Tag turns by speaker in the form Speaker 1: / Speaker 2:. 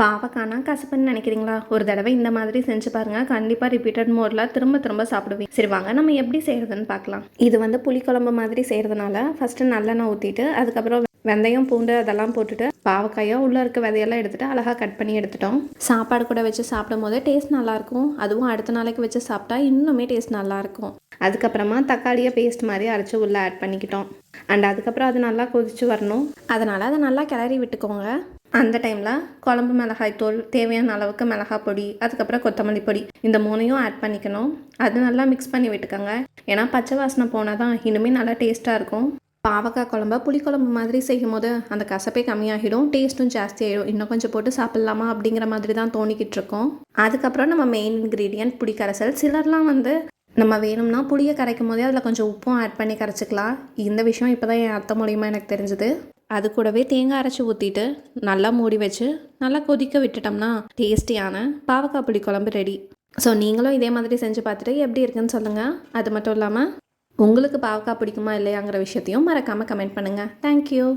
Speaker 1: பாவக்கானா கசப்புன்னு நினைக்கிறீங்களா? ஒரு தடவை இந்த மாதிரி செஞ்சு பாருங்கள். கண்டிப்பாக ரிப்பீட்டட் மோடில் திரும்ப திரும்ப சாப்பிடுவீங்க. சரி வாங்க நம்ம எப்படி செய்கிறதுன்னு பார்க்கலாம். இது வந்து புளிக்குழம்பு மாதிரி செய்கிறதுனால ஃபஸ்ட்டு நல்லெண்ணெய் ஊற்றிட்டு அதுக்கப்புறம் வெந்தயம் பூண்டு அதெல்லாம் போட்டுட்டு பாவக்காயோ உள்ளே இருக்க விதையெல்லாம் எடுத்துகிட்டு அழகாக கட் பண்ணி எடுத்துட்டோம். சாப்பாடு கூட வச்சு சாப்பிடும் போது டேஸ்ட் நல்லாயிருக்கும். அதுவும் அடுத்த நாளைக்கு வச்சு சாப்பிட்டா இன்னுமே டேஸ்ட் நல்லாயிருக்கும். அதுக்கப்புறமா தக்காளியை பேஸ்ட் மாதிரி அரைச்சி உள்ளே ஆட் பண்ணிக்கிட்டோம். அண்ட் அதுக்கப்புறம் அது நல்லா கொதிச்சு வரணும். அதனால் அதை நல்லா கிளறி விட்டுக்கோங்க. அந்த டைமில் குழம்பு மிளகாய் தூள், தேவையான அளவுக்கு மிளகாய் பொடி, அதுக்கப்புறம் கொத்தமல்லி பொடி, இந்த 3ஐயும் ஆட் பண்ணிக்கணும். அது நல்லா மிக்ஸ் பண்ணி விட்டுக்கோங்க. ஏன்னா பச்சை வாசனை போனால் தான் இன்னுமே நல்லா டேஸ்ட்டாக இருக்கும். பாவக்காய் குழம்ப புளிக்குழம்பு மாதிரி செய்யும் போது அந்த கசப்பே கம்மியாகிடும், டேஸ்ட்டும் ஜாஸ்தியாகிடும். இன்னும் கொஞ்சம் போட்டு சாப்பிட்லாமா அப்படிங்கிற மாதிரி தான் தோணிக்கிட்டு இருக்கோம். அதுக்கப்புறம் நம்ம மெயின் இன்க்ரீடியன்ட் புளி கரைசல். சிலர்லாம் வந்து நம்ம வேணும்னா புளியை கரைக்கும் போதே அதில் கொஞ்சம் உப்பும் ஆட் பண்ணி கரைச்சிக்கலாம். இந்த விஷயம் இப்போ தான் என் அத்தை மூலியமாக எனக்கு தெரிஞ்சுது. அது கூடவே தேங்காய் அரைச்சி ஊற்றிட்டு நல்லா மூடி வச்சு நல்லா கொதிக்க விட்டுட்டோம்னா டேஸ்டியான பாவக்காய் புளி குழம்பு ரெடி. ஸோ நீங்களும் இதே மாதிரி செஞ்சு பார்த்துட்டு எப்படி இருக்குன்னு சொல்லுங்கள். அது மட்டும் இல்லாமல் உங்களுக்கு பாவக்காய் பிடிக்குமா இல்லையாங்கிற விஷயத்தையும் மறக்காமல் கமெண்ட் பண்ணுங்கள். தேங்க்யூ.